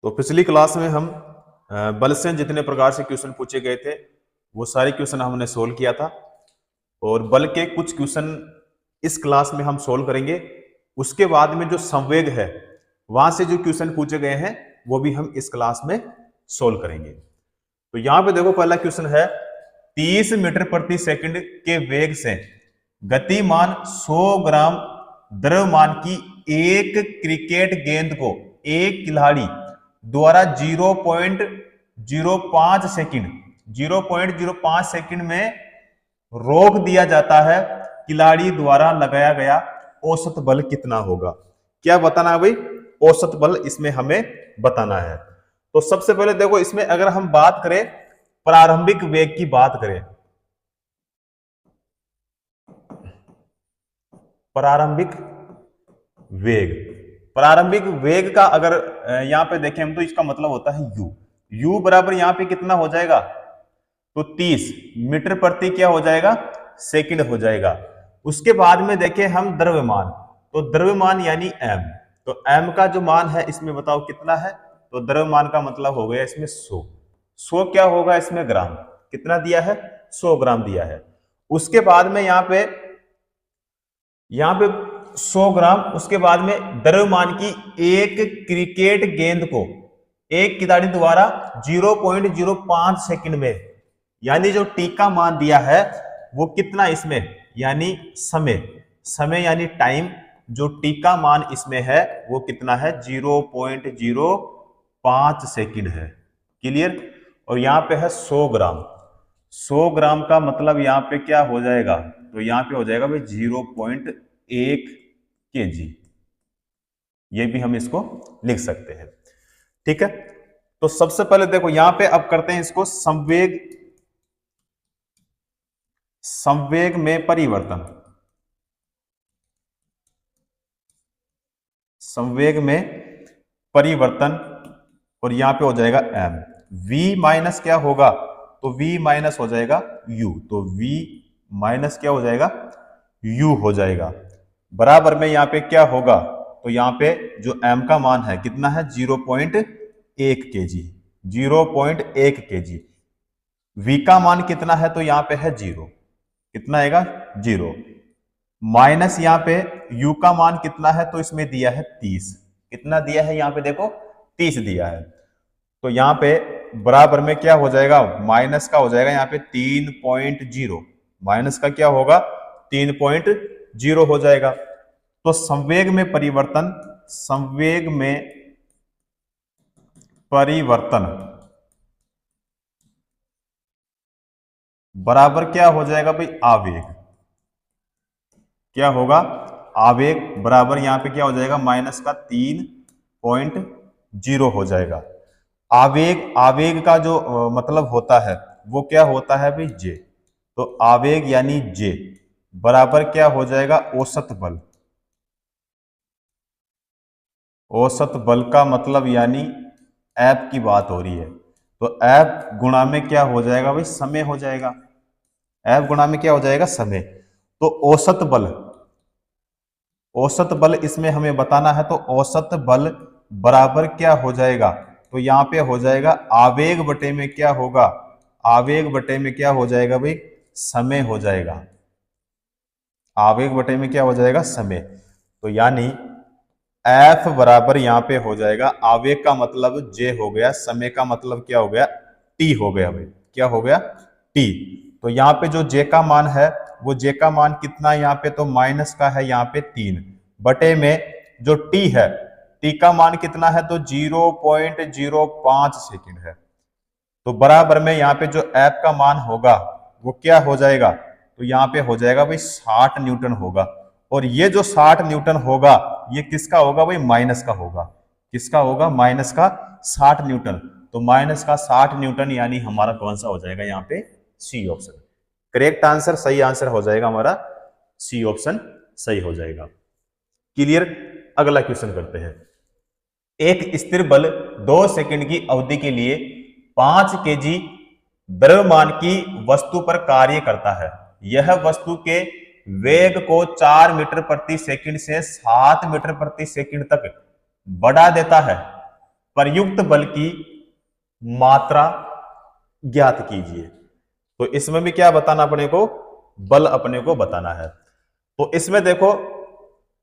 तो पिछली क्लास में हम बल से जितने प्रकार से क्वेश्चन पूछे गए थे वो सारे क्वेश्चन हमने सोल्व किया था और बल के कुछ क्वेश्चन इस क्लास में हम सोल्व करेंगे। उसके बाद में जो संवेग है वहां से जो क्वेश्चन पूछे गए हैं वो भी हम इस क्लास में सोल्व करेंगे। तो यहां पे देखो पहला क्वेश्चन है 30 मीटर प्रति सेकंड के वेग से गतिमान 100 ग्राम द्रव्यमान की एक क्रिकेट गेंद को एक खिलाड़ी द्वारा 0.05 सेकंड में रोक दिया जाता है। खिलाड़ी द्वारा लगाया गया औसत बल कितना होगा? क्या बताना है भाई? औसत बल इसमें हमें बताना है। तो सबसे पहले देखो इसमें अगर हम बात करें प्रारंभिक वेग की बात करें, प्रारंभिक वेग का अगर यहां पे देखें हम तो इसका मतलब होता है u बराबर यहां पे कितना हो जाएगा? तो 30 मीटर प्रति क्या हो जाएगा? सेकंड हो जाएगा। उसके बाद में देखें हम द्रव्यमान, तो द्रव्यमान यानी m, तो m का जो मान है इसमें बताओ कितना है? तो द्रव्यमान का मतलब हो गया इसमें 100 क्या होगा इसमें? ग्राम। कितना दिया है? 100 ग्राम दिया है। उसके बाद में यहाँ पे 100 ग्राम। उसके बाद में द्रव्यमान की एक क्रिकेट गेंद को एक खिलाड़ी द्वारा 0.05 सेकंड में, यानी जो टी का मान दिया है वो कितना इसमें, यानी समय यानी टाइम, जो टी का मान इसमें है वो कितना है? 0.05 सेकंड है। क्लियर? और यहां पे है 100 ग्राम। 100 ग्राम का मतलब यहां पे क्या हो जाएगा? तो यहां पे हो जाएगा भाई 0.1 kg। ये भी हम इसको लिख सकते हैं। ठीक है, तो सबसे पहले देखो यहां पे अब करते हैं इसको संवेग में परिवर्तन। संवेग में परिवर्तन और यहां पे हो जाएगा m। v माइनस क्या होगा? तो v माइनस हो जाएगा u, तो v माइनस क्या हो जाएगा? u हो जाएगा। बराबर में यहां पे क्या होगा? तो यहां पे जो m का मान है कितना है? 0.1 kg। 0.1 kg। v का मान कितना है? तो यहां पे है 0। कितना आएगा? 0। माइनस यहां पे u का मान कितना है? तो इसमें दिया है 30। कितना दिया है यहां पे? देखो 30 दिया है। तो यहां पे बराबर में क्या हो जाएगा? माइनस का हो जाएगा यहां पे 3.0। माइनस का क्या होगा? 3.0 हो जाएगा। तो संवेग में परिवर्तन बराबर क्या हो जाएगा भाई? आवेग। क्या होगा? आवेग बराबर यहां पे क्या हो जाएगा? माइनस का 3.0 हो जाएगा। आवेग का जो मतलब होता है वो क्या होता है भाई? जे। तो आवेग यानी जे बराबर क्या हो जाएगा? औसत बल। औसत बल का मतलब यानी एफ की बात हो रही है, तो एफ गुणा में क्या हो जाएगा भाई? समय हो जाएगा। एफ गुणा में क्या हो जाएगा? समय। तो औसत बल इसमें हमें बताना है, तो औसत बल बराबर क्या हो जाएगा? तो यहां पे हो जाएगा आवेग बटे में क्या होगा? आवेग बटे में क्या हो जाएगा भाई? समय हो जाएगा। आवेग बटे में क्या हो जाएगा? समय। तो यानी एफ बराबर यहां पे हो जाएगा, आवेग का मतलब जे हो गया, समय का मतलब क्या हो गया? टी हो गया भाई। क्या हो गया? टी। तो यहाँ पे जो जे का मान है वो जे का मान कितना है यहाँ पे? तो माइनस का है यहाँ पे 3 बटे में जो टी है, टी का मान कितना है? तो 0.05 सेकंड है। तो बराबर में यहाँ पे जो एफ का मान होगा वो क्या हो जाएगा? तो यहाँ पे हो जाएगा भाई 60 न्यूटन होगा। और ये जो 60 न्यूटन होगा ये किसका होगा भाई? माइनस का होगा। किसका होगा? माइनस का 60 न्यूटन। तो माइनस का 60 न्यूटन यानी हमारा कौन सा हो जाएगा यहाँ पे? C option. करेक्ट आंसर, सही आंसर हो जाएगा हमारा सी ऑप्शन सही हो जाएगा। क्लियर? अगला क्वेश्चन करते हैं। एक स्थिर बल 2 सेकंड की अवधि के लिए 5 केजी द्रव्यमान की वस्तु पर कार्य करता है। यह वस्तु के वेग को 4 मीटर प्रति सेकंड से 7 मीटर प्रति सेकंड तक बढ़ा देता है। प्रयुक्त बल की मात्रा ज्ञात कीजिए। तो इसमें भी क्या बताना अपने को, बल अपने को बताना है। तो इसमें देखो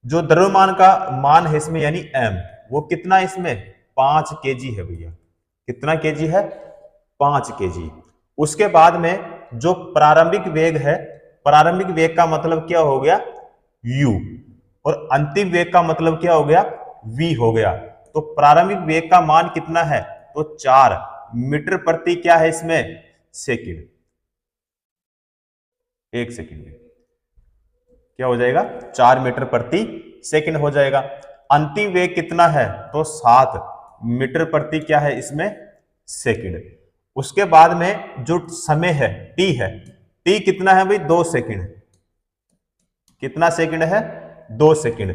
जो द्रव्यमान का मान है इसमें यानी m, वो कितना इसमें 5 kg है भैया। कितना kg है, 5 kg। उसके बाद में जो प्रारंभिक वेग है, प्रारंभिक वेग का मतलब क्या हो गया u, और अंतिम वेग का मतलब क्या हो गया v हो गया। तो प्रारंभिक वेग का मान कितना है, तो 4 मीटर प्रति क्या है इसमें सेकंड, 1 सेकंड में क्या हो जाएगा 4 मीटर प्रति सेकंड हो जाएगा। अंतिम वेग कितना है, तो 7 मीटर प्रति क्या है इसमें सेकंड। उसके बाद में जो समय है t है, t कितना है भाई 2 सेकंड। कितना सेकंड है, 2 सेकंड।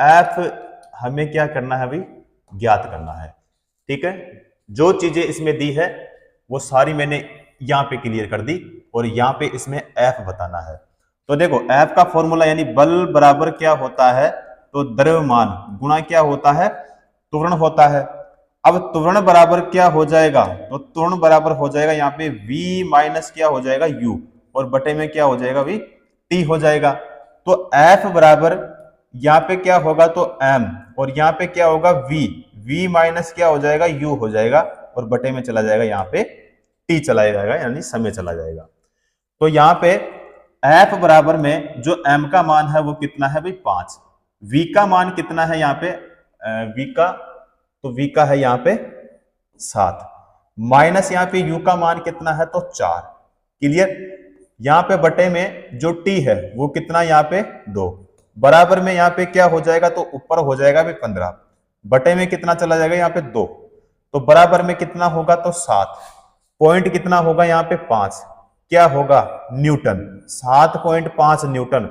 f हमें क्या करना है भाई, ज्ञात करना है। ठीक है, जो चीजें इसमें दी है वो सारी मैंने यहां पे क्लियर कर दी, और यहां पे इसमें f बताना है। तो देखो f का फॉर्मूला यानी बल बराबर क्या होता है, तो द्रव्यमान गुणा क्या होता है, त्वरण होता है। अब त्वरण बराबर क्या हो जाएगा, तो त्वरण बराबर हो जाएगा यहाँ पे v माइनस क्या हो जाएगा u, और बटे में क्या हो जाएगा भाई t हो जाएगा। तो f बराबर यहाँ पे क्या होगा, तो m, और यहाँ पे क्या होगा v माइनस क्या हो जाएगा u हो जाएगा, और बटे में चला जाएगा यहाँ पे t चला जाएगा यानी समय चला जाएगा। तो यहाँ पे f बराबर में जो m का मान है वो कितना है भाई 5, v का मान कितना है यहाँ पे v का, तो v का है यहाँ पे 7, माइनस यहाँ पे u का मान कितना है तो 4। क्लियर, यहाँ पे बटे में जो t है वो कितना यहाँ पे 2, बराबर में यहाँ पे क्या हो जाएगा, तो ऊपर हो जाएगा भाई 15, बटे में कितना चला जाएगा यहाँ पे 2, तो बराबर में कितना होगा तो 7, पॉइंट कितना होगा यहाँ पे 5, क्या होगा न्यूटन, 7.5 न्यूटन।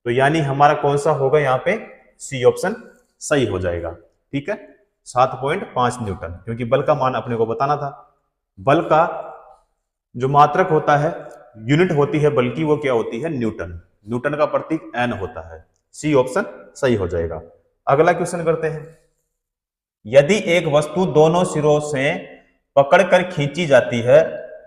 तो यानी हमारा कौन सा होगा यहाँ पे सी ऑप्शन सही हो जाएगा। ठीक है, 7.5 न्यूटन, क्योंकि बल का मान अपने को बताना था। बल का जो मात्रक होता है, यूनिट होती है बल की, वो क्या होती है न्यूटन, न्यूटन का प्रतीक एन होता है। सी ऑप्शन सही हो जाएगा। अगला क्वेश्चन करते हैं, यदि एक वस्तु दोनों सिरों से पकड़कर खींची जाती है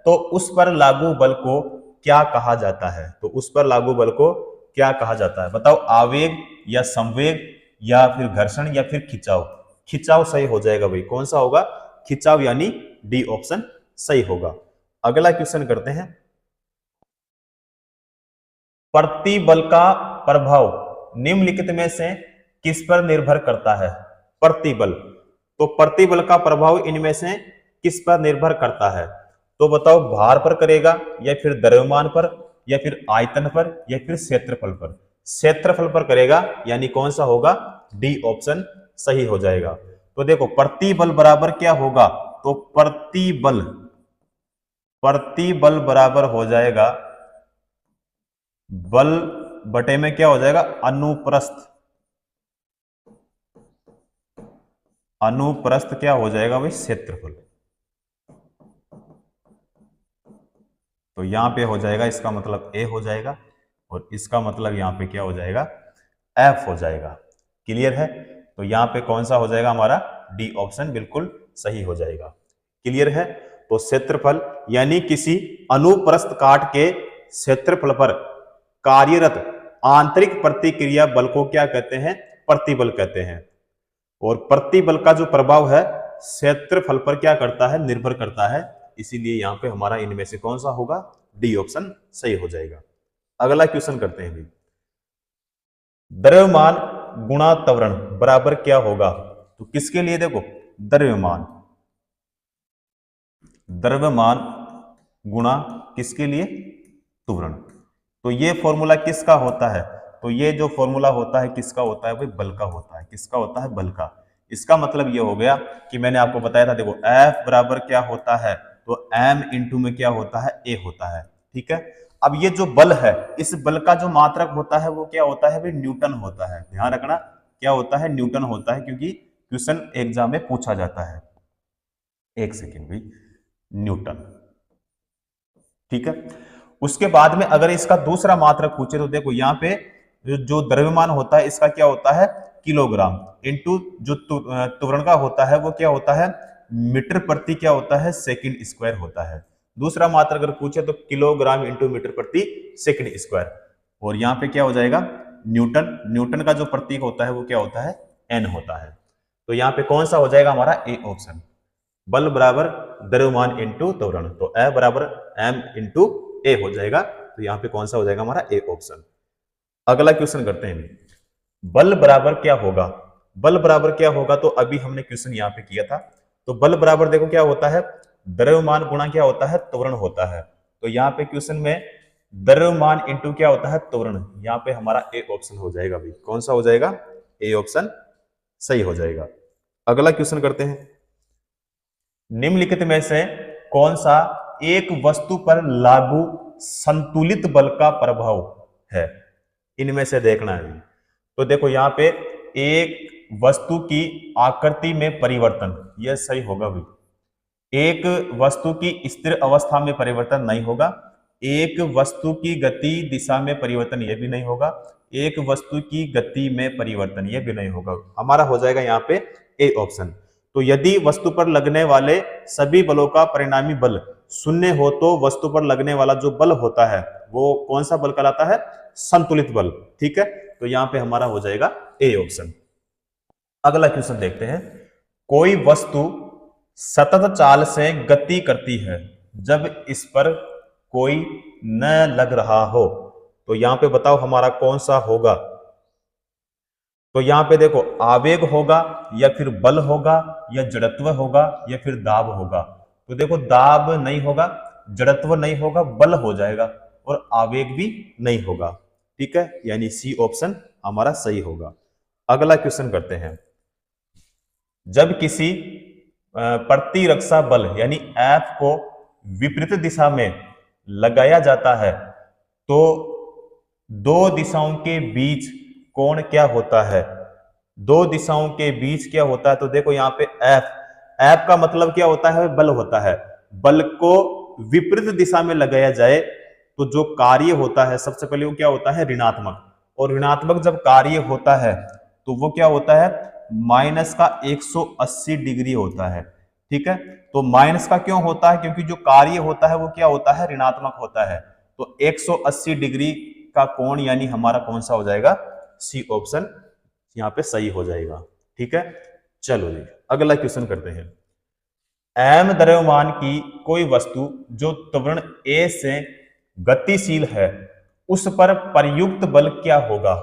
तो उस पर लागू बल को क्या कहा जाता है, तो उस पर लागू बल को क्या कहा जाता है, बताओ, आवेग या संवेग या फिर घर्षण या फिर खिंचाव। खिंचाव सही हो जाएगा भाई, कौन सा होगा खिंचाव, यानी डी ऑप्शन सही होगा। अगला क्वेश्चन करते हैं, प्रतिबल का प्रभाव निम्नलिखित में से किस पर निर्भर करता है। प्रतिबल, तो प्रतिबल का प्रभाव इनमें से किस पर निर्भर करता है, तो बताओ भार पर करेगा या फिर द्रव्यमान पर या फिर आयतन पर या फिर क्षेत्रफल पर। क्षेत्रफल पर करेगा, यानी कौन सा होगा डी ऑप्शन सही हो जाएगा। तो देखो प्रतिबल बराबर क्या होगा, तो प्रतिबल बराबर हो जाएगा बल बटे में क्या हो जाएगा अनुप्रस्थ। अनुप्रस्थ क्या हो जाएगा भाई क्षेत्रफल। तो यहां पे हो जाएगा, इसका मतलब ए हो जाएगा, और इसका मतलब यहां पे क्या हो जाएगा एफ हो जाएगा। क्लियर है, तो यहां पे कौन सा हो जाएगा हमारा डी ऑप्शन बिल्कुल सही हो जाएगा। क्लियर है, तो क्षेत्रफल यानी किसी अनुप्रस्थ काट के क्षेत्रफल पर कार्यरत आंतरिक प्रतिक्रिया बल को क्या कहते हैं, प्रतिबल कहते हैं। और प्रतिबल का जो प्रभाव है क्षेत्रफल पर क्या करता है, निर्भर करता है, इसीलिए यहां पे हमारा इनमें से कौन सा होगा डी ऑप्शन सही हो जाएगा। अगला क्वेश्चन करते हैं, द्रव्यमान गुणा त्वरण बराबर क्या होगा, तो किसके लिए, देखो द्रव्यमान गुणा किसके लिए त्वरण। तो ये फॉर्मूला किसका होता है, तो ये जो फॉर्मूला होता है किसका होता है भाई बल का होता है। किसका होता है, बल का। इसका मतलब ये हो गया कि मैंने आपको बताया था, देखो F बराबर क्या होता है, तो m इंटू में क्या होता है a होता है। ठीक है, अब ये जो बल है, इस बल का जो मात्रक होता है वो क्या होता है भाई न्यूटन होता है। ध्यान रखना क्या होता है, न्यूटन होता है, क्योंकि क्वेश्चन एग्जाम में पूछा जाता है। एक सेकेंड भाई, न्यूटन। ठीक है, उसके बाद में अगर इसका दूसरा मात्रक पूछे तो देखो यहाँ पे जो द्रव्यमान होता है इसका क्या होता है किलोग्राम इंटू जो त्वरण का होता है वो क्या होता है, मीटर प्रति क्या होता है, सेकंड स्क्वायर होता है। दूसरा मात्रा अगर पूछे तो किलोग्राम इंटू मीटर प्रति सेकंड स्क्वायर। और यहाँ पे क्या हो जाएगा, न्यूटन, न्यूटन का जो प्रतीक होता है वो क्या होता है, एन होता है। तो यहाँ पे कौन सा हो जाएगा हमारा, ए ऑप्शन। बल बराबर द्रव्यमान इंटू त्वरण, तो ए बराबर एम इंटू ए हो जाएगा। तो यहाँ पे कौन सा हो जाएगा हमारा, ए ऑप्शन। अगला क्वेश्चन करते हैं, बल बराबर क्या होगा। बल बराबर क्या होगा, तो अभी हमने क्वेश्चन यहाँ पे किया था। तो बल बराबर देखो क्या होता है, द्रव्यमान गुणा क्या होता है, त्वरण होता है। तो यहाँ पे क्वेश्चन में द्रव्यमान इंटू क्या होता है, त्वरण। यहाँ पे हमारा ए ऑप्शन हो जाएगा भाई। कौन सा हो जाएगा, ए ऑप्शन सही हो जाएगा। अगला क्वेश्चन करते हैं, निम्नलिखित में से कौन सा एक वस्तु पर लागू संतुलित बल का प्रभाव है, इनमें से देखना है। तो देखो यहाँ पे एक वस्तु की आकृति में परिवर्तन, यह सही होगा भाई। एक वस्तु की स्थिर अवस्था में परिवर्तन नहीं होगा। एक वस्तु की गति दिशा में परिवर्तन, यह भी नहीं होगा। एक वस्तु की गति में परिवर्तन, यह भी नहीं होगा। हमारा हो जाएगा यहाँ पे ए ऑप्शन। तो यदि वस्तु पर लगने वाले सभी बलों का परिणामी बल शून्य हो तो वस्तु पर लगने वाला जो बल होता है वो कौन सा बल कहलाता है, संतुलित बल। ठीक है, तो यहाँ पे हमारा हो जाएगा ए ऑप्शन। अगला क्वेश्चन देखते हैं, कोई वस्तु सतत चाल से गति करती है जब इस पर कोई न लग रहा हो, तो यहां पे बताओ हमारा कौन सा होगा। तो यहां पे देखो आवेग होगा या फिर बल होगा या जड़त्व होगा या फिर दाब होगा। तो देखो दाब नहीं होगा, जड़त्व नहीं होगा, बल हो जाएगा और आवेग भी नहीं होगा। ठीक है, यानी सी ऑप्शन हमारा सही होगा। अगला क्वेश्चन करते हैं, जब किसी प्रतिरक्षा बल यानी एफ को विपरीत दिशा में लगाया जाता है तो दो दिशाओं के बीच कोण क्या होता है। दो दिशाओं के बीच क्या होता है, तो देखो यहाँ पे एफ, एफ का मतलब क्या होता है, बल होता है। बल को विपरीत दिशा में लगाया जाए तो जो कार्य होता है सबसे पहले वो क्या होता है, ऋणात्मक। और ऋणात्मक जब कार्य होता है तो वो क्या होता है, माइनस का 180 डिग्री होता है। ठीक है, तो माइनस का क्यों होता है, क्योंकि जो कार्य होता है वो क्या होता है, ऋणात्मक होता है। तो 180 डिग्री का कोण यानी हमारा कौन सा हो जाएगा, सी ऑप्शन यहाँ पे सही हो जाएगा। ठीक है, चलो जी अगला क्वेश्चन करते हैं, एम द्रव्यमान की कोई वस्तु जो त्वरण ए से गतिशील है उस पर प्रयुक्त बल क्या होगा।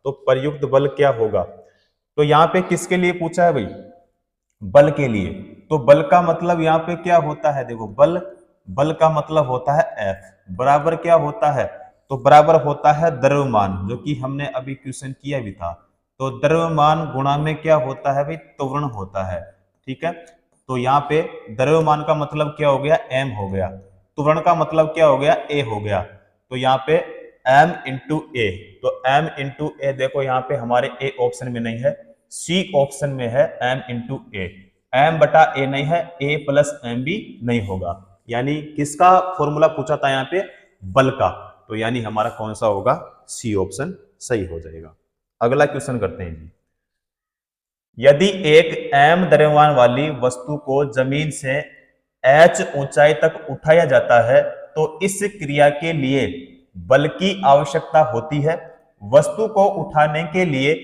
तो प्रयुक्त बल क्या होगा, तो यहां पे किसके लिए पूछा है भाई, बल के लिए। तो बल का मतलब यहाँ पे क्या होता है, देखो बल, बल का मतलब होता है एफ बराबर क्या होता है, तो बराबर होता है द्रव्यमान, जो कि हमने अभी क्वेश्चन किया भी था। तो द्रव्यमान गुणा में क्या होता है भाई, त्वरण होता है। ठीक है, तो यहाँ पे द्रव्यमान का मतलब क्या हो गया, एम हो गया। त्वरण का मतलब क्या हो गया, ए हो गया। तो यहाँ पे एम इंटू ए, तो एम इंटू ए देखो यहाँ पे हमारे ए ऑप्शन में नहीं है, सी ऑप्शन में है एम इंटू ए। एम बटा ए नहीं है, ए प्लस एम भी नहीं होगा। यानी किसका फॉर्मूला पूछा था यहाँ पे, बल का। तो यानी हमारा कौन सा होगा, सी ऑप्शन सही हो जाएगा। अगला क्वेश्चन करते हैं जी, यदि एक एम द्रव्यमान वाली वस्तु को जमीन से एच ऊंचाई तक उठाया जाता है तो इस क्रिया के लिए बल की आवश्यकता होती है। वस्तु को उठाने के लिए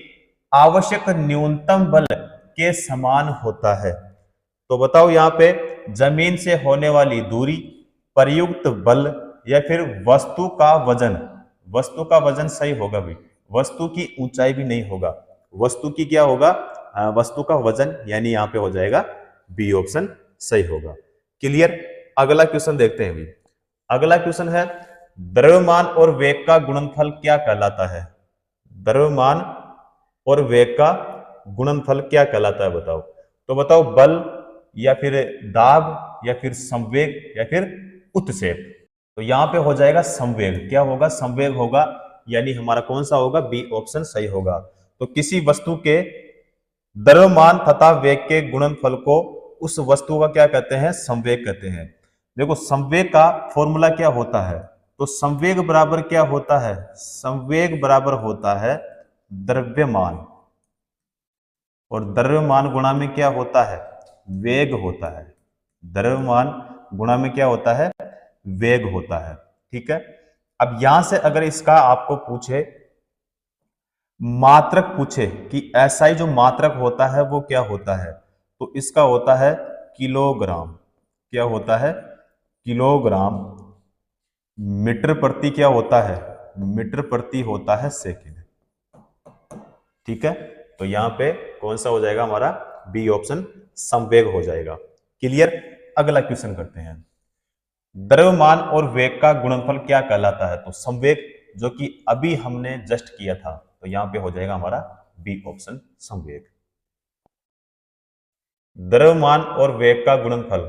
आवश्यक न्यूनतम बल के समान होता है। तो बताओ यहाँ पे जमीन से होने वाली दूरी, प्रयुक्त बल या फिर वस्तु का वजन। वस्तु का वजन सही होगा भाई, वस्तु की ऊंचाई भी नहीं होगा। वस्तु की क्या होगा, वस्तु का वजन, यानी यहाँ पे हो जाएगा बी ऑप्शन सही होगा। क्लियर। अगला क्वेश्चन देखते हैं भाई। अगला क्वेश्चन है, द्रव्यमान और वेग का गुणनफल क्या कहलाता है। द्रव्यमान और वेग का गुणनफल क्या कहलाता है बताओ। तो बताओ बल या फिर दाब या फिर संवेग या फिर उत्क्षेप। तो यहां पे हो जाएगा संवेग, क्या होगा, संवेग होगा, यानी हमारा कौन सा होगा, बी ऑप्शन सही होगा। तो किसी वस्तु के द्रव्यमान तथा वेग के गुणनफल को उस वस्तु का क्या कहते हैं, संवेग कहते हैं। देखो संवेग का फॉर्मूला क्या होता है, तो संवेग बराबर क्या होता है, संवेग बराबर होता है द्रव्यमान। और द्रव्यमान गुणा में क्या होता है, वेग होता है। द्रव्यमान गुणा में क्या होता है, वेग होता है। ठीक है, अब यहां से अगर इसका आपको पूछे, मात्रक पूछे कि एसआई जो मात्रक होता है वो क्या होता है, तो इसका होता है किलोग्राम। क्या होता है, किलोग्राम। मीटर प्रति क्या होता है, मीटर प्रति होता है सेकंड। ठीक है, तो यहां पे कौन सा हो जाएगा हमारा, बी ऑप्शन संवेग हो जाएगा। क्लियर। अगला क्वेश्चन करते हैं, द्रव्यमान और वेग का गुणनफल क्या कहलाता है, तो संवेग, जो कि अभी हमने जस्ट किया था, तो यहां पे हो जाएगा हमारा बी ऑप्शन संवेग। द्रव्यमान और वेग का गुणनफल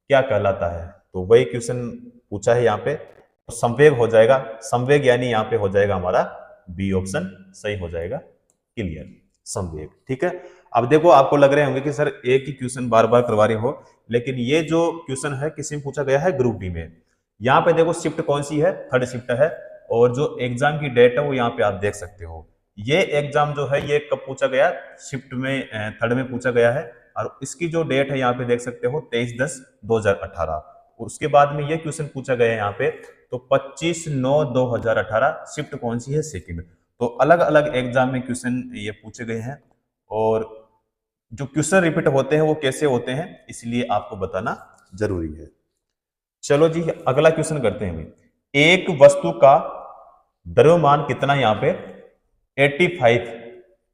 क्या कहलाता है, तो वही क्वेश्चन पूछा है यहाँ पे, तो संवेग हो जाएगा। संवेग यानी यहाँ पे हो जाएगा हमारा बी ऑप्शन सही हो जाएगा। क्लियर, संवेग। ठीक है, अब देखो आपको लग रहे होंगे कि सर एक ही क्वेश्चन बार बार करवा रहे हो, लेकिन ये जो क्वेश्चन है किसी में पूछा गया है, ग्रुप डी में। यहाँ पे देखो शिफ्ट कौन सी है, थर्ड शिफ्ट है, और जो एग्जाम की डेट है वो यहाँ पे आप देख सकते हो। ये एग्जाम जो है ये कब पूछा गया, शिफ्ट में थर्ड में पूछा गया है, और इसकी जो डेट है यहाँ पे देख सकते हो 23/10/2018। उसके बाद में ये क्वेश्चन पूछा गया है यहाँ पे, तो 25/9/2018। शिफ्ट कौन सी है, सेकंड। तो अलग अलग एग्जाम में क्वेश्चन ये पूछे गए हैं, और जो क्वेश्चन रिपीट होते हैं वो कैसे होते हैं, इसलिए आपको बताना जरूरी है। चलो जी अगला क्वेश्चन करते हैं। एक वस्तु का द्रव्यमान कितना, यहाँ पे 85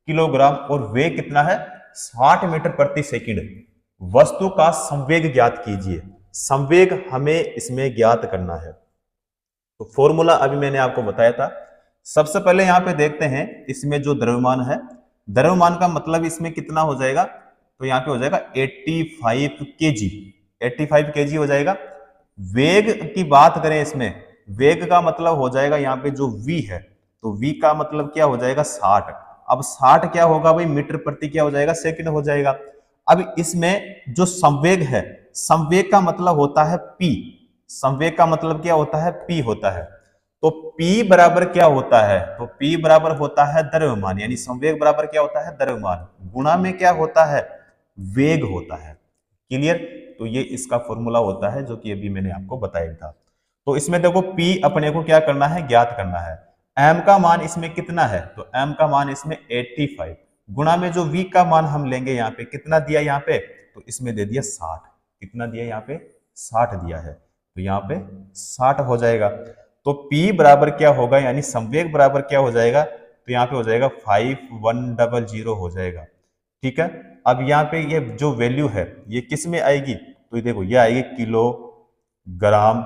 किलोग्राम, और वेग कितना है 60 मीटर प्रति सेकंड। वस्तु का संवेग ज्ञात कीजिए। संवेग हमें इसमें ज्ञात करना है, तो फॉर्मूला अभी मैंने आपको बताया था। सबसे पहले यहां पे देखते हैं इसमें जो द्रव्यमान है, द्रव्यमान का मतलब इसमें कितना हो जाएगा, तो यहां पे हो जाएगा 85 केजी। 85 केजी हो जाएगा। वेग की बात करें इसमें, वेग का मतलब हो जाएगा यहाँ पे जो v है, तो v का मतलब क्या हो जाएगा 60। अब 60 क्या होगा भाई, मीटर प्रति क्या हो जाएगा, सेकंड हो जाएगा। अब इसमें जो संवेग है, संवेग का मतलब होता है p। संवेग का मतलब क्या होता है, p होता है। तो p बराबर क्या होता है, तो p बराबर होता है द्रव्यमान, यानी संवेग बराबर क्या होता है, द्रव्यमान, गुणा में क्या होता है, वेग होता है। क्लियर। तो ये इसका फॉर्मूला होता है जो कि अभी मैंने आपको बताया था। तो इसमें देखो p अपने को क्या करना है, ज्ञात करना है। m का मान इसमें कितना है, तो m का मान इसमें 85, गुणा में जो v का मान हम लेंगे यहाँ पे, कितना दिया यहाँ पे, तो इसमें दे दिया 60। कितना दिया यहाँ पे, 60 दिया है, तो यहाँ पे 60 हो जाएगा। तो p बराबर क्या होगा, यानी संवेग बराबर क्या हो जाएगा, तो यहाँ पे हो जाएगा 5100 हो जाएगा। ठीक है, अब यहाँ पे ये जो वैल्यू है ये किस में आएगी, तो ये देखो ये आएगी किलो ग्राम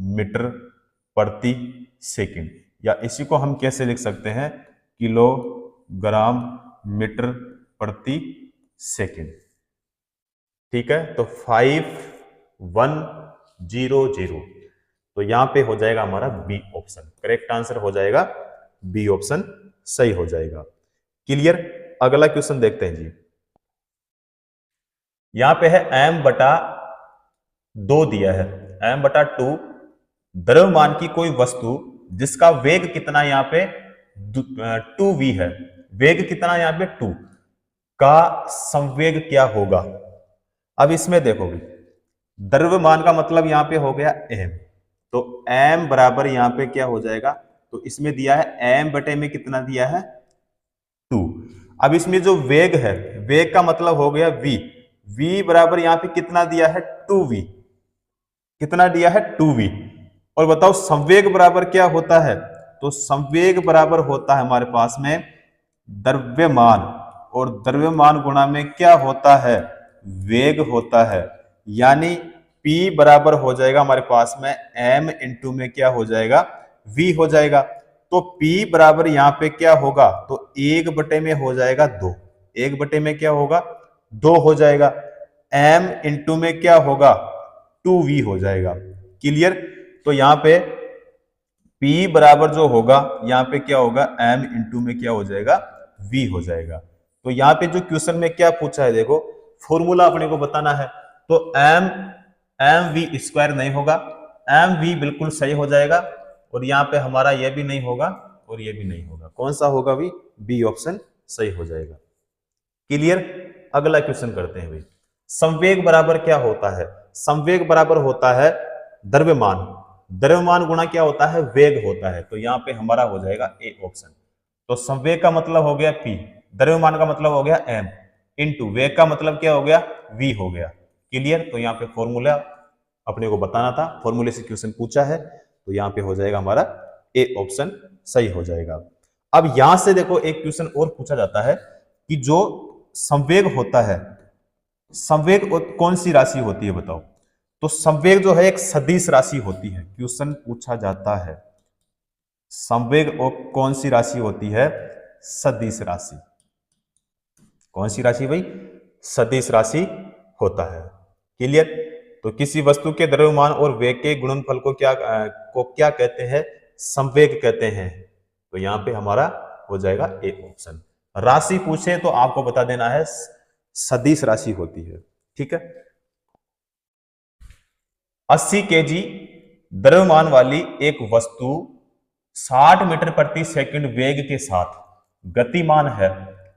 मीटर प्रति सेकंड, या इसी को हम कैसे लिख सकते हैं, किलो ग्राम मीटर प्रति सेकंड। ठीक है, तो 5100, तो यहां पे हो जाएगा हमारा बी ऑप्शन करेक्ट आंसर हो जाएगा, बी ऑप्शन सही हो जाएगा। क्लियर। अगला क्वेश्चन देखते हैं जी। यहां पे है m/2 दिया है, m/2 द्रव्यमान की कोई वस्तु जिसका वेग कितना, यहां पे 2v है, वेग कितना यहां पे 2 का संवेग क्या होगा। अब इसमें देखोगे द्रव्यमान का मतलब यहां पे हो गया m, तो m बराबर यहां पे क्या हो जाएगा, तो इसमें दिया है m बटे में कितना दिया है 2। अब इसमें जो वेग है, वेग का मतलब हो गया v, v बराबर यहां पे कितना दिया है 2v, कितना दिया है 2v। और बताओ संवेग बराबर क्या होता है, तो संवेग बराबर होता है हमारे पास में द्रव्यमान, और द्रव्यमान गुणा में क्या होता है, वेग होता है। यानी P बराबर हो जाएगा हमारे पास में m इंटू में क्या हो जाएगा, v हो जाएगा। तो P बराबर यहां पे क्या होगा, तो 1/में हो जाएगा 2, 1/में क्या होगा 2 हो जाएगा, m इंटू में क्या होगा 2v हो जाएगा। क्लियर। तो यहां पे P बराबर जो होगा यहां पे क्या होगा, m इंटू में क्या हो जाएगा v हो जाएगा। तो यहां पे जो क्वेश्चन में क्या पूछा है देखो, फॉर्मूला अपने को बताना है, तो mv स्क्वायर नहीं होगा, mv बिल्कुल सही हो जाएगा, और यहां पे हमारा ये भी नहीं होगा और ये भी नहीं होगा। कौन सा होगा भी, बी ऑप्शन सही हो जाएगा। क्लियर। अगला क्वेश्चन करते हैं भाई। संवेग बराबर क्या होता है? संवेग बराबर होता है द्रव्यमान। द्रव्यमान गुणा क्या होता है? वेग होता है। तो यहाँ पे हमारा हो जाएगा ए ऑप्शन। तो संवेग का मतलब हो गया पी, द्रव्यमान का मतलब हो गया एम, इनटू वेग का मतलब क्या हो गया? वी हो गया। क्लियर। तो यहाँ पे फॉर्मूला अपने को बताना था, फॉर्मूले से क्वेश्चन पूछा है, तो यहाँ पे हो जाएगा हमारा ए ऑप्शन सही हो जाएगा। अब यहां से देखो एक क्वेश्चन और पूछा जाता है कि जो संवेग होता है, संवेग कौन सी राशि होती है बताओ? तो संवेग जो है एक सदिश राशि होती है। क्वेश्चन पूछा जाता है संवेग कौन सी राशि होती है? सदिश राशि। कौन सी राशि भाई? सदिश राशि होता है। क्लियर। तो किसी वस्तु के द्रव्यमान और वेग के गुणनफल को क्या कहते हैं? संवेग कहते हैं। तो यहां पे हमारा हो जाएगा ए ऑप्शन। राशि पूछे तो आपको बता देना है सदिश राशि होती है। ठीक है। 80 केजी द्रव्यमान वाली एक वस्तु 60 मीटर प्रति सेकंड वेग के साथ गतिमान है।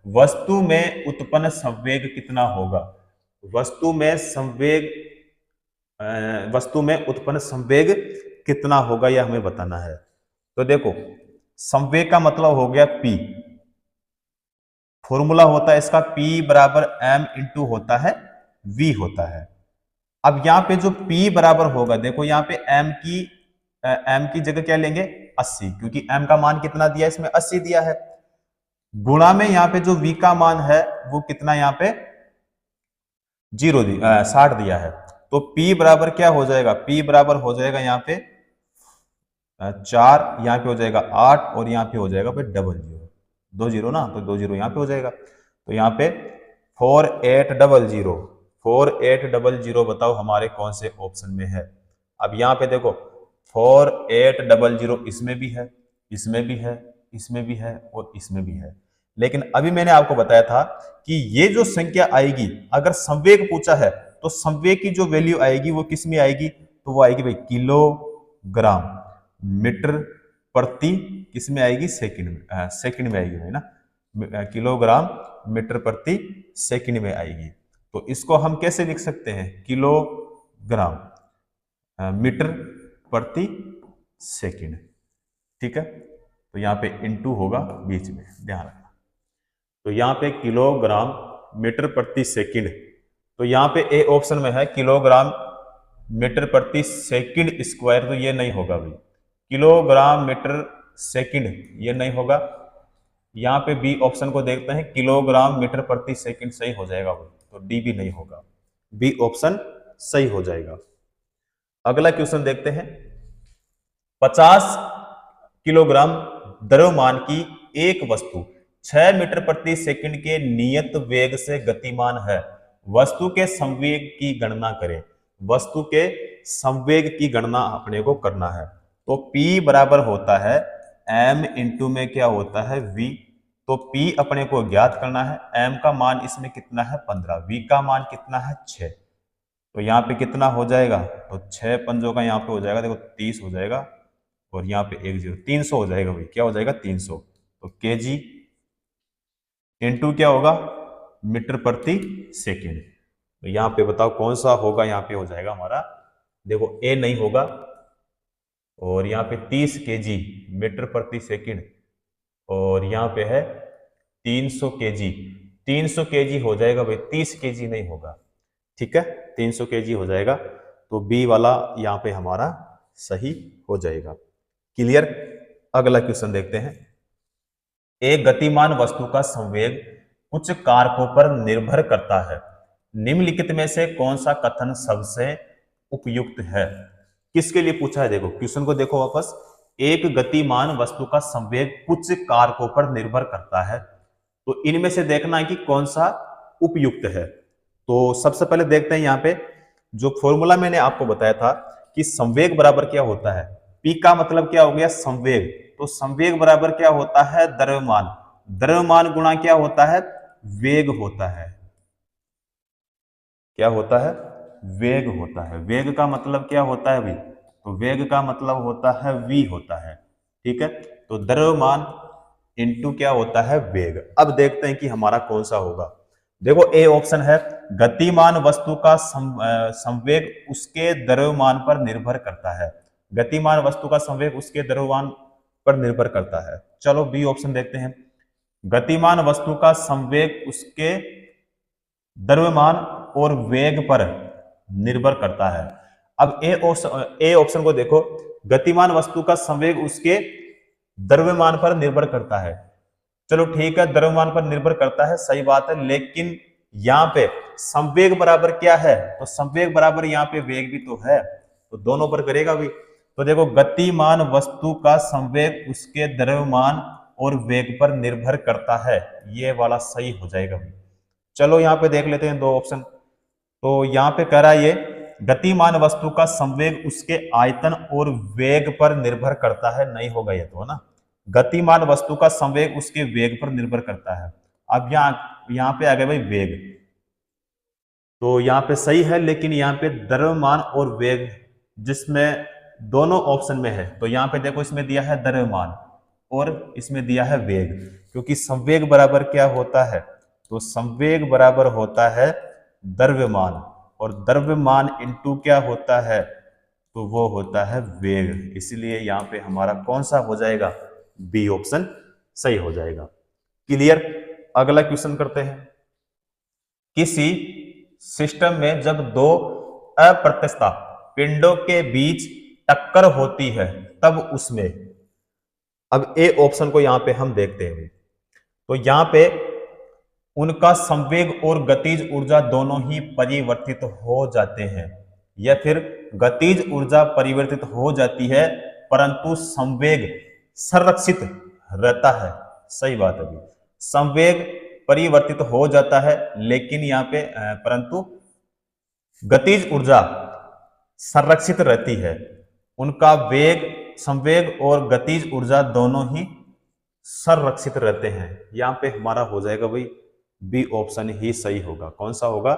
वस्तु में उत्पन्न संवेग कितना होगा? वस्तु में उत्पन्न संवेग कितना होगा यह हमें बताना है। तो देखो, संवेग का मतलब हो गया पी। फॉर्मूला होता है इसका P बराबर m इंटू होता है V होता है। अब यहां पे जो P बराबर होगा, देखो यहां पे m की जगह क्या लेंगे? 80, क्योंकि m का मान कितना दिया है इसमें? 80 दिया है। गुणा में यहां पे जो V का मान है वो कितना यहां पे 60 दिया है। तो P बराबर क्या हो जाएगा? P बराबर हो जाएगा यहाँ पे 4, यहाँ पे हो जाएगा 8 और यहाँ पे हो जाएगा फिर डबल जीरो, 2 जीरो ना, तो 2 जीरो यहाँ पे हो जाएगा। तो यहाँ पे 4800 बताओ हमारे कौन से ऑप्शन में है? अब यहाँ पे देखो 4800 इसमें भी है, इसमें भी है, इसमें भी है और इसमें भी है। लेकिन अभी मैंने आपको बताया था कि ये जो संख्या आएगी, अगर संवेग पूछा है तो संवेग की जो वैल्यू आएगी वो किस में आएगी? तो वो आएगी भाई किलोग्राम मीटर प्रति किस में आएगी? सेकंड में, सेकंड में आएगी भाई ना, किलोग्राम मीटर प्रति सेकंड में आएगी। तो इसको हम कैसे लिख सकते हैं? किलोग्राम मीटर प्रति सेकंड। ठीक है। तो यहाँ पे इनटू होगा बीच में, ध्यान रखना। तो यहाँ पे किलोग्राम मीटर प्रति सेकंड, तो यहाँ पे ए ऑप्शन में है किलोग्राम मीटर प्रति सेकंड स्क्वायर, तो ये नहीं होगा भाई। किलोग्राम मीटर सेकंड ये नहीं होगा। यहाँ पे बी ऑप्शन को देखते हैं, किलोग्राम मीटर प्रति सेकंड सही हो जाएगा भाई, तो डी भी नहीं होगा, बी ऑप्शन सही हो जाएगा। अगला क्वेश्चन देखते हैं। 50 किलोग्राम द्रव्यमान की एक वस्तु 6 मीटर प्रति सेकंड के नियत वेग से गतिमान है। वस्तु के संवेग की गणना करें। वस्तु के संवेग की गणना अपने को करना है। तो P बराबर होता है m इंटू में क्या होता है? V। तो P अपने को ज्ञात करना है। m का मान इसमें कितना है? 15। V का मान कितना है? 6। तो यहाँ पे कितना हो जाएगा? तो 6 पंजों का यहाँ पे हो जाएगा, देखो 30 हो जाएगा और यहाँ पे 1 0, 300 हो जाएगा भाई। क्या हो जाएगा? 300। तो केजी इंटू क्या होगा? मीटर प्रति सेकेंड। तो यहाँ पे बताओ कौन सा होगा? यहाँ पे हो जाएगा हमारा, देखो ए नहीं होगा, और यहाँ पे 30 केजी मीटर प्रति सेकेंड, और यहाँ पे है 300 केजी। 300 केजी हो जाएगा भाई, 30 केजी नहीं होगा। ठीक है, 300 केजी हो जाएगा। तो बी वाला यहाँ पे हमारा सही हो जाएगा। क्लियर। अगला क्वेश्चन देखते हैं। एक गतिमान वस्तु का संवेग कुछ कारकों पर निर्भर करता है। निम्नलिखित में से कौन सा कथन सबसे उपयुक्त है? किसके लिए पूछा है? देखो क्वेश्चन को देखो वापस। एक गतिमान वस्तु का संवेग कुछ कारकों पर निर्भर करता है, तो इनमें से देखना है कि कौन सा उपयुक्त है। तो सबसे पहले देखते हैं यहाँ पे जो फॉर्मूला मैंने आपको बताया था कि संवेग बराबर क्या होता है। P का मतलब क्या हो गया? संवेग। तो संवेग बराबर क्या होता है? द्रव्यमान। द्रव्यमान गुणा क्या होता है? वेग होता है। क्या होता है? वेग होता है। वेग का मतलब क्या होता है भाई? तो वेग का मतलब होता है v होता है। ठीक है, तो द्रव्यमान इंटू क्या होता है? वेग। अब देखते हैं कि हमारा कौन सा होगा। देखो ए ऑप्शन है, गतिमान वस्तु का संवेग उसके द्रव्यमान पर निर्भर करता है। गतिमान वस्तु का संवेग उसके द्रव्यमान पर निर्भर करता है। चलो बी ऑप्शन देखते हैं, गतिमान वस्तु का संवेग उसके द्रव्यमान और वेग पर निर्भर करता है। अब ए ऑप्शन को देखो, गतिमान वस्तु का संवेग उसके द्रव्यमान पर निर्भर करता है। चलो ठीक है, द्रव्यमान पर निर्भर करता है, सही बात है, लेकिन यहां पे संवेग बराबर क्या है, तो संवेग बराबर यहाँ पे वेग भी तो है, तो दोनों पर करेगा भी। तो देखो गतिमान वस्तु का संवेग उसके द्रव्यमान और वेग पर निर्भर करता है, ये वाला सही हो जाएगा भी। चलो यहाँ पे देख लेते हैं दो ऑप्शन। तो यहाँ पे कह रहा है ये गतिमान वस्तु का संवेग उसके आयतन और वेग पर निर्भर करता है, नहीं होगा ये तो, है ना। गतिमान वस्तु का संवेग उसके वेग पर निर्भर करता है। अब यहाँ पे आ गया भाई वेग, तो यहाँ पे सही है, लेकिन यहाँ पे द्रव्यमान और वेग जिसमें दोनों ऑप्शन में है, तो यहाँ पे देखो इसमें दिया है द्रव्यमान और इसमें दिया है वेग, क्योंकि संवेग बराबर क्या होता है, तो संवेग बराबर होता है द्रव्यमान, और द्रव्यमान इंटू क्या होता है, तो वो होता है वेग। इसलिए यहाँ पे हमारा कौन सा हो जाएगा, बी ऑप्शन सही हो जाएगा। क्लियर। अगला क्वेश्चन करते हैं, किसी सिस्टम में जब दो अप्रत्यस्थ पिंडों के बीच टक्कर होती है तब उसमें, अब ए ऑप्शन को यहां पे हम देखते हैं, तो यहां पे उनका संवेग और गतिज ऊर्जा दोनों ही परिवर्तित हो जाते हैं, या फिर गतिज ऊर्जा परिवर्तित हो जाती है परंतु संवेग संरक्षित रहता है। सही बात है, अभी संवेग परिवर्तित हो जाता है, लेकिन यहाँ पे परंतु गतिज ऊर्जा संरक्षित रहती है। उनका वेग, संवेग और गतिज ऊर्जा दोनों ही संरक्षित रहते हैं। यहाँ पे हमारा हो जाएगा भाई बी ऑप्शन ही सही होगा। कौन सा होगा,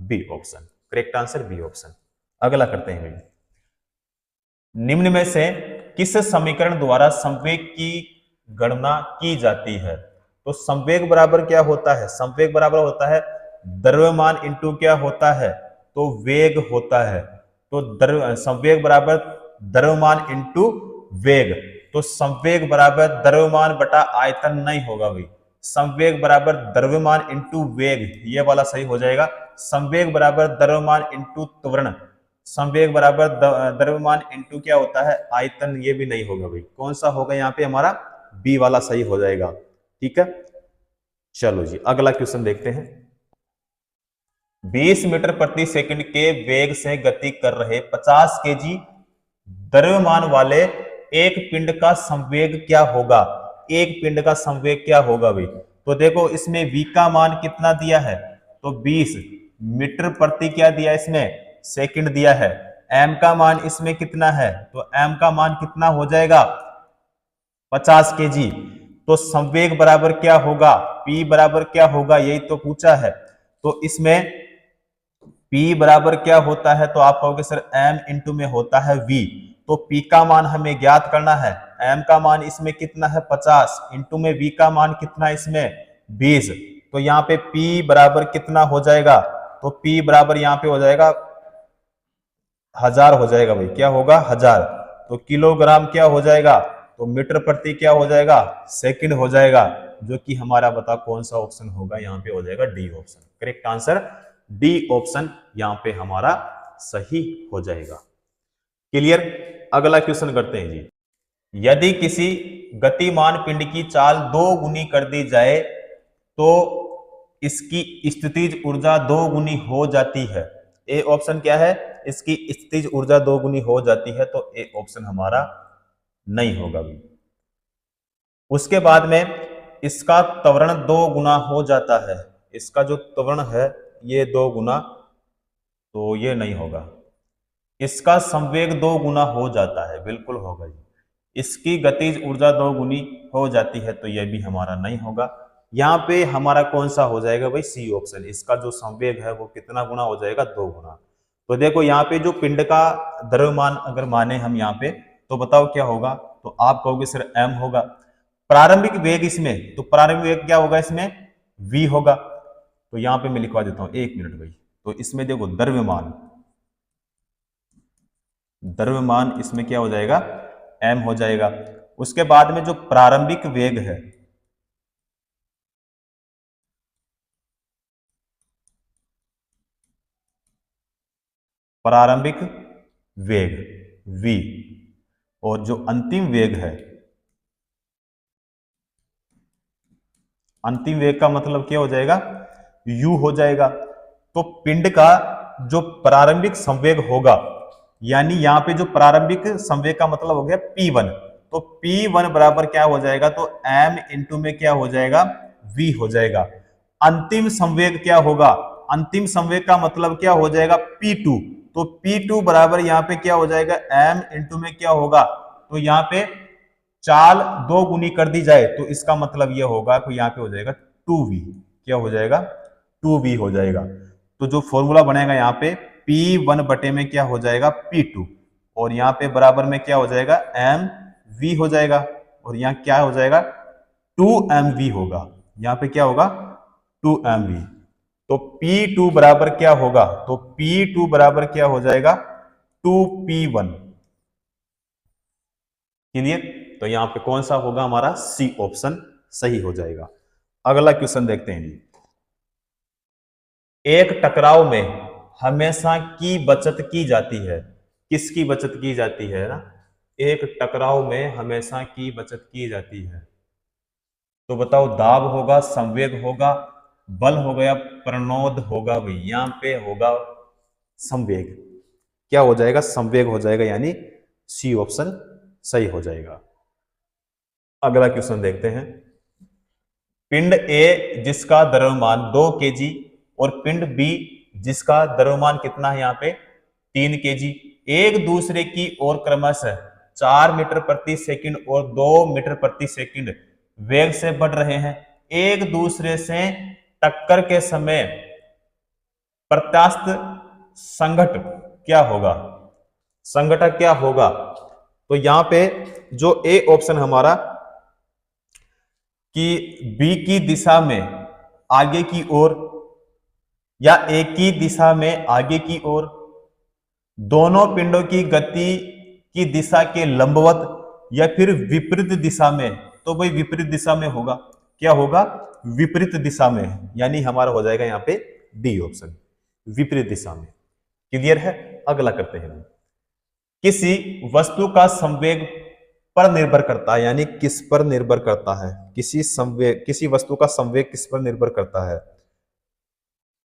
B option, correct answer B option. अगला करते हैं भाई, निम्न में से किस समीकरण द्वारा संवेग की गणना की जाती है, तो संवेग बराबर क्या होता है, संवेग बराबर होता है द्रव्यमान इंटू क्या होता है, तो वेग होता है। तो संवेग बराबर द्रव्यमान इंटू वेग, तो संवेग बराबर द्रव्यमान बटा आयतन नहीं होगा भाई, संवेग बराबर द्रव्यमान इंटू वेग, ये वाला सही हो जाएगा। संवेग बराबर द्रव्यमान इंटू त्वरण, संवेग बराबर द्रव्यमान इंटू क्या होता है, आयतन, ये भी नहीं होगा भाई। कौन सा होगा यहाँ पे हमारा, बी वाला सही हो जाएगा। ठीक है, चलो जी अगला क्वेश्चन देखते हैं। 20 मीटर प्रति सेकंड के वेग से गति कर रहे 50 केजी द्रव्यमान वाले एक पिंड का संवेग क्या होगा, एक पिंड का संवेग क्या होगा भाई। तो देखो इसमें v का मान कितना दिया है, तो 20 मीटर प्रति क्या दिया, इसमें सेकंड दिया है। m का मान इसमें कितना है, तो m का मान कितना हो जाएगा 50 केजी। तो संवेग बराबर क्या होगा, p बराबर क्या होगा, यही तो पूछा है। तो इसमें p बराबर क्या होता है, तो आप कहोगे सर m इंटू में होता है v, तो p का मान हमें ज्ञात करना है। m का मान इसमें कितना है 50, इंटू में v का मान कितना है इसमें 20, तो यहाँ पे p बराबर कितना हो जाएगा, तो p बराबर यहाँ पे हो जाएगा 1000 हो जाएगा भाई, क्या होगा 1000। तो किलोग्राम क्या हो जाएगा, तो मीटर प्रति क्या हो जाएगा, सेकंड हो जाएगा, जो कि हमारा बता कौन सा ऑप्शन होगा, यहाँ पे हो जाएगा D option. Correct answer D option यहाँ पे हमारा सही हो जाएगा। क्लियर। अगला क्वेश्चन करते हैं जी, यदि किसी गतिमान पिंड की चाल 2 गुनी कर दी जाए तो इसकी स्थितिज ऊर्जा 2 गुनी हो जाती है। ए ऑप्शन क्या है, इसकी स्थितिज ऊर्जा 2 गुनी हो जाती है, तो ए ऑप्शन हमारा नहीं होगा भी। उसके बाद में इसका त्वरण 2 गुना हो जाता है, इसका जो त्वरण है ये 2 गुना, तो ये नहीं होगा। इसका संवेग 2 गुना हो जाता है, बिल्कुल होगा जी। इसकी गतिज ऊर्जा 2 गुनी हो जाती है, तो यह भी हमारा नहीं होगा। यहाँ पे हमारा कौन सा हो जाएगा भाई, सी ऑप्शन, इसका जो संवेग है वो कितना गुना हो जाएगा, 2 गुना। तो देखो यहाँ पे जो पिंड का द्रव्यमान अगर माने हम यहाँ पे, तो बताओ क्या होगा, तो आप कहोगे सर m होगा। प्रारंभिक वेग इसमें, तो प्रारंभिक वेग क्या होगा इसमें, v होगा। तो यहां पे मैं लिखवा देता हूं, 1 मिनट भाई। तो इसमें देखो द्रव्यमान, द्रव्यमान इसमें क्या हो जाएगा, m हो जाएगा। उसके बाद में जो प्रारंभिक वेग है, प्रारंभिक वेग v, और जो अंतिम वेग है, अंतिम वेग का मतलब क्या हो जाएगा, u हो जाएगा। तो पिंड का जो प्रारंभिक संवेग होगा, यानी यहां पे जो प्रारंभिक संवेग का मतलब हो गया P1, तो P1 बराबर क्या हो जाएगा, तो m इंटू में क्या हो जाएगा, v हो जाएगा। अंतिम संवेग क्या होगा, अंतिम संवेग का मतलब क्या हो जाएगा, P2, तो P2 बराबर यहां पे क्या हो जाएगा, m इंटू में क्या होगा, तो यहां पे चाल 2 गुनी कर दी जाए तो इसका मतलब यह होगा, तो यहां पे हो जाएगा 2v, क्या हो जाएगा, 2v हो जाएगा। तो जो फॉर्मूला बनेगा यहाँ पे P1 बटे में क्या हो जाएगा, P2, और यहाँ पे बराबर में क्या हो जाएगा, mv हो जाएगा, और यहाँ क्या हो जाएगा, 2mv होगा। यहाँ पे क्या होगा, 2mv। तो P2 बराबर क्या होगा, तो P2 बराबर क्या हो जाएगा, 2P1। क्लियर। तो यहां पे कौन सा होगा, हमारा सी ऑप्शन सही हो जाएगा। अगला क्वेश्चन देखते हैं जी। एक टकराव में हमेशा की बचत की जाती है, किसकी बचत की जाती है ना, एक टकराव में हमेशा की बचत की जाती है। तो बताओ, दाब होगा, संवेग होगा, बल हो गया, प्रणोद होगा, भाई यहां पे होगा संवेग, क्या हो जाएगा, संवेग हो जाएगा, यानी सी ऑप्शन सही हो जाएगा। अगला क्वेश्चन देखते हैं। पिंड ए जिसका द्रव्यमान 2 kg और पिंड बी जिसका द्रव्यमान कितना है, यहाँ पे 3 kg, एक दूसरे की ओर क्रमशः 4 मीटर प्रति सेकंड और 2 मीटर प्रति सेकंड वेग से बढ़ रहे हैं। एक दूसरे से टक्कर के समय प्रत्यास्थ संघट क्या होगा, संघटक क्या होगा। तो यहां पे जो ए ऑप्शन हमारा कि बी की दिशा में आगे की ओर या ए की दिशा में आगे की ओर, दोनों पिंडों की गति की दिशा के लंबवत या फिर विपरीत दिशा में, तो भाई विपरीत दिशा में होगा, क्या होगा, विपरीत दिशा में, यानी हमारा हो जाएगा यहाँ पे डी ऑप्शन, विपरीत दिशा में। क्लियर है। अगला करते हैं। किसी वस्तु का संवेग पर निर्भर करता है, यानी किस पर निर्भर करता है, किसी वस्तु का संवेग किस पर निर्भर करता है।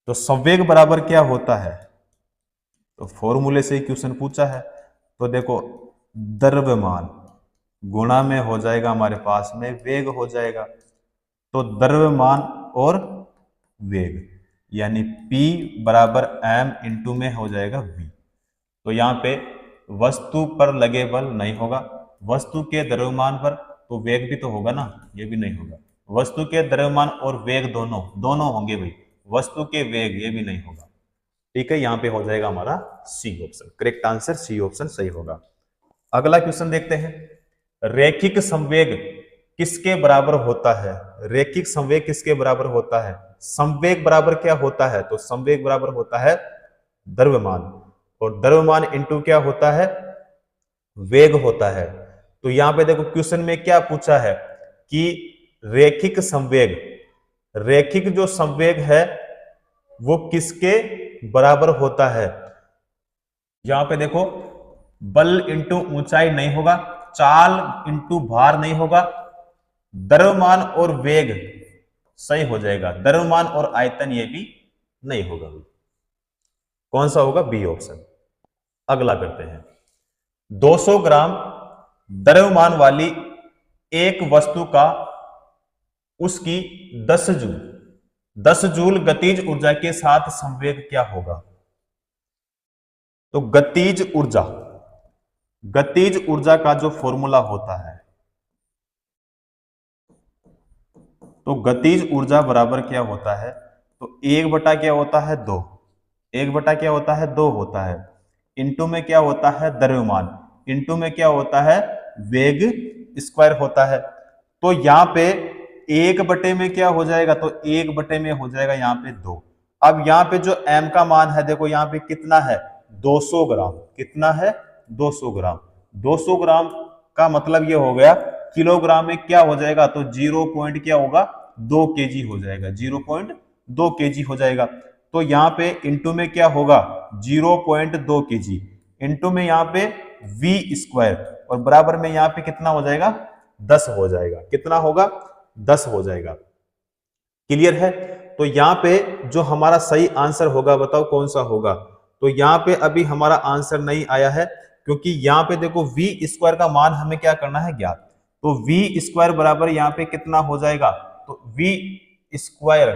तो संवेग बराबर क्या होता है, तो फॉर्मूले से ही क्वेश्चन पूछा है। तो देखो, द्रव्यमान गुणा में हो जाएगा हमारे पास में वेग हो जाएगा। तो द्रव्यमान और वेग यानी P बराबर m इंटू में हो जाएगा v। तो यहाँ पे वस्तु पर लगे बल नहीं होगा, वस्तु के द्रव्यमान पर तो वेग भी तो होगा ना, ये भी नहीं होगा। वस्तु के द्रव्यमान और वेग दोनों दोनों होंगे भाई, वस्तु के वेग ये भी नहीं होगा। ठीक है, यहाँ पे हो जाएगा हमारा C option, correct answer C option सही होगा। अगला क्वेश्चन देखते हैं। रैखिक संवेग किसके बराबर होता है, रैखिक संवेग किसके बराबर होता है। संवेग बराबर क्या होता है, तो संवेग बराबर होता है द्रव्यमान, और द्रव्यमान इंटू क्या होता है, वेग होता है। तो यहां पे देखो क्वेश्चन में क्या पूछा है कि रैखिक संवेग, रैखिक जो संवेग है वो किसके बराबर होता है। यहां पे देखो, बल इंटू ऊंचाई नहीं होगा, चाल इंटू भार नहीं होगा, द्रव्यमान और वेग सही हो जाएगा, द्रव्यमान और आयतन ये भी नहीं होगा। कौन सा होगा, बी ऑप्शन। अगला करते हैं। 200 ग्राम द्रव्यमान वाली एक वस्तु का उसकी 10 जूल गतिज ऊर्जा के साथ संवेग क्या होगा। तो गतिज ऊर्जा का जो फॉर्मूला होता है, तो गतिज ऊर्जा बराबर क्या होता है, तो 1 बटा क्या होता है 2, 1 बटा क्या होता है 2 होता है, इंटू में क्या होता है द्रव्यमान, इंटू में क्या होता है वेग स्क्वायर होता है। तो यहां पे एक बटे में क्या हो जाएगा, तो एक बटे में हो जाएगा यहाँ पे 2। अब यहाँ पे जो m का मान है देखो यहाँ पे कितना है, 200 ग्राम। कितना है, 200 ग्राम। 200 ग्राम का मतलब ये हो गया किलोग्राम में क्या हो जाएगा, तो 0 पॉइंट क्या होगा, 2 केजी हो जाएगा। 0.2 केजी हो जाएगा। तो यहाँ पे इंटू में क्या होगा, 0.2 केजी इंटू में यहाँ पे v स्क्वायर और बराबर में यहाँ पे कितना हो जाएगा, 10 हो जाएगा। कितना होगा, 10 हो जाएगा। क्लियर है। तो यहाँ पे जो हमारा सही आंसर होगा बताओ कौन सा होगा। तो यहाँ पे अभी हमारा आंसर नहीं आया है क्योंकि यहाँ पे देखो v स्क्वायर का मान हमें क्या करना है, ज्ञात। तो v स्क्वायर बराबर यहाँ पे कितना हो जाएगा, तो v स्क्वायर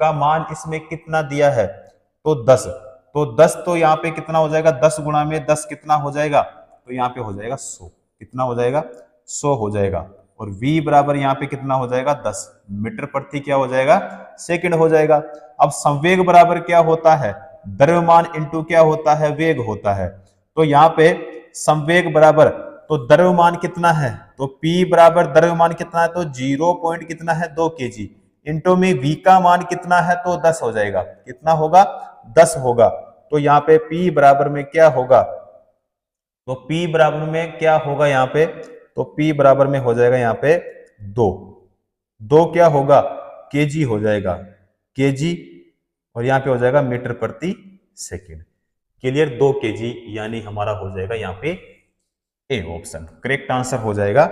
का मान इसमें कितना दिया है, तो 10। तो 10 तो यहाँ पे कितना हो जाएगा, 10 गुणा में 10 कितना हो जाएगा, तो यहाँ पे हो जाएगा 100। कितना हो जाएगा, 100 हो जाएगा। और v बराबर यहाँ पे कितना हो जाएगा, 10 मीटर प्रति क्या हो जाएगा, सेकंड हो जाएगा। अब संवेग बराबर क्या होता है, द्रव्यमान इंटू क्या होता है, वेग होता है। तो यहाँ पे संवेग बराबर, तो द्रव्यमान कितना है, तो p बराबर द्रव्यमान कितना है, तो 0 पॉइंट कितना है, 2 केजी इंटू में v का मान कितना है, तो 10 हो जाएगा। कितना होगा, 10 होगा। तो यहाँ पे p बराबर में क्या होगा, तो p बराबर में क्या होगा यहाँ पे, तो p बराबर में हो जाएगा यहाँ पे 2 क्या होगा, केजी हो जाएगा, केजी। और यहाँ पे हो जाएगा मीटर प्रति सेकंड। क्लियर, 2 केजी यानी हमारा हो जाएगा यहाँ पे ए ऑप्शन करेक्ट आंसर हो जाएगा,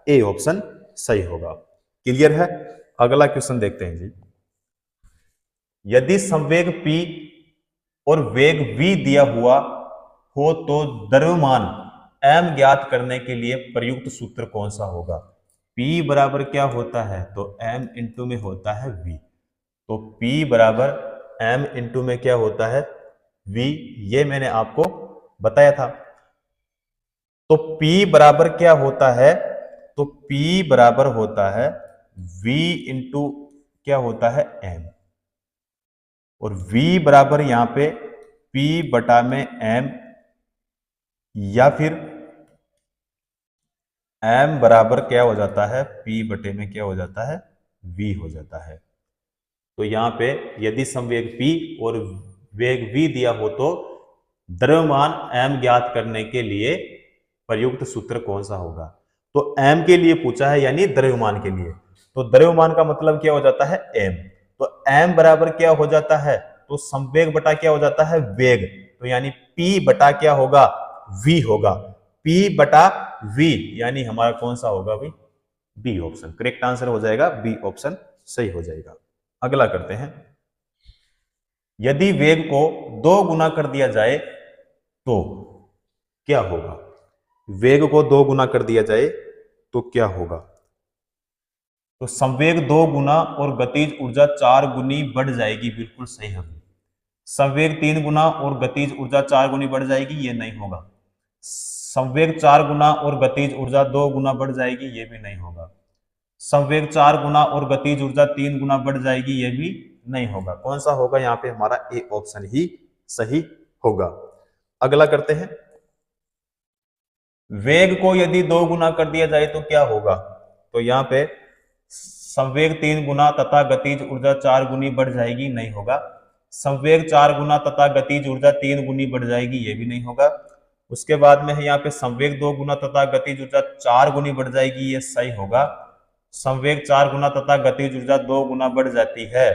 ए ऑप्शन सही होगा। क्लियर है। अगला क्वेश्चन देखते हैं जी। यदि संवेग P और वेग v दिया हुआ हो तो द्रव्यमान m ज्ञात करने के लिए प्रयुक्त सूत्र कौन सा होगा। P बराबर क्या होता है, तो m इंटू में होता है v। तो P बराबर m इंटू में क्या होता है, v। ये मैंने आपको बताया था। तो P बराबर क्या होता है, तो P बराबर होता है v इंटू क्या होता है, m। और v बराबर यहां पे p बटा में m, या फिर m बराबर क्या हो जाता है, p बटे में क्या हो जाता है, v हो जाता है। तो यहां पे यदि संवेग p और वेग v दिया हो तो द्रव्यमान m ज्ञात करने के लिए प्रयुक्त सूत्र कौन सा होगा। तो m के लिए पूछा है यानी द्रव्यमान के लिए। तो द्रव्यमान का मतलब क्या हो जाता है, m। तो m बराबर क्या हो जाता है, तो संवेग बटा क्या हो जाता है, वेग। तो यानी p बटा क्या होगा, v होगा। p बटा v यानी हमारा कौन सा होगा भाई, बी ऑप्शन करेक्ट आंसर हो जाएगा, बी ऑप्शन सही हो जाएगा। अगला करते हैं। यदि वेग को 2 गुना कर दिया जाए तो क्या होगा। वेग को 2 गुना कर दिया जाए तो क्या होगा। तो संवेग 2 गुना और गतिज ऊर्जा 4 गुनी बढ़ जाएगी, बिल्कुल सही है। संवेग 3 गुना और गतिज ऊर्जा 4 गुनी बढ़ जाएगी, ये नहीं होगा। संवेग 4 गुना और गतिज ऊर्जा 2 गुना बढ़ जाएगी, ये भी नहीं होगा। संवेग 4 गुना और गतिज ऊर्जा 3 गुना बढ़ जाएगी, ये भी नहीं होगा। कौन सा होगा, यहाँ पे हमारा ए ऑप्शन ही सही होगा। अगला करते हैं। वेग को यदि 2 गुना कर दिया जाए तो क्या होगा। तो यहाँ पे संवेग 3 गुना तथा गतिज ऊर्जा 4 गुनी बढ़ जाएगी, नहीं होगा। संवेग 4 गुना तथा गतिज ऊर्जा 3 गुनी बढ़ जाएगी, ये भी नहीं होगा। उसके बाद में है यहाँ पे संवेग 2 गुना तथा गतिज ऊर्जा 4 गुनी बढ़ जाएगी, ये सही होगा। संवेग 4 गुना तथा गतिज ऊर्जा 2 गुना बढ़ जाती है,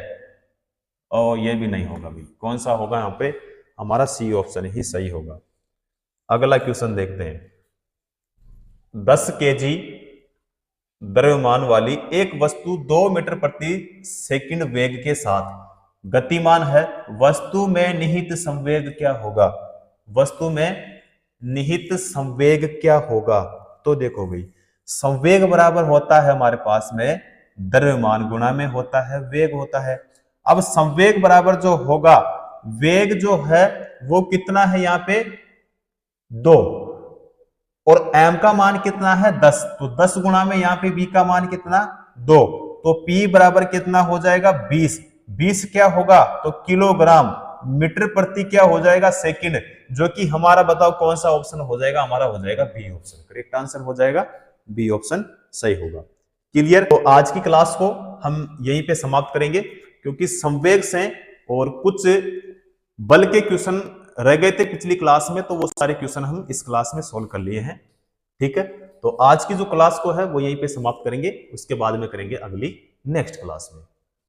और ये भी नहीं होगा भाई। कौन सा होगा यहाँ पे, हमारा सी ऑप्शन ही सही होगा। अगला क्वेश्चन देखते हैं। 10 केजी द्रव्यमान वाली एक वस्तु 2 मीटर प्रति सेकंड वेग के साथ गतिमान है, वस्तु में निहित संवेग क्या होगा। वस्तु में निहित संवेग क्या होगा। तो देखो भाई, संवेग बराबर होता है हमारे पास में द्रव्यमान गुणा में होता है वेग होता है। अब संवेग बराबर जो होगा, वेग जो है वो कितना है यहाँ पे 2, और m का मान कितना है 10। तो 10 गुणा में यहाँ पे b का मान कितना 2, तो p बराबर कितना हो जाएगा 20। 20 क्या होगा, तो किलोग्राम मीटर प्रति क्या हो जाएगा सेकंड, जो कि हमारा बताओ कौन सा ऑप्शन हो जाएगा, हमारा हो जाएगा बी ऑप्शन करेक्ट आंसर हो जाएगा, बी ऑप्शन सही होगा। क्लियर। तो आज की क्लास को हम यहीं पे समाप्त करेंगे, क्योंकि संवेग से और कुछ बल के क्वेश्चन रह गए थे पिछली क्लास में, तो वो सारे क्वेश्चन हम इस क्लास में सोल्व कर लिए हैं। ठीक है, तो आज की जो क्लास को है वो यहीं पे समाप्त करेंगे, उसके बाद में करेंगे अगली नेक्स्ट क्लास में।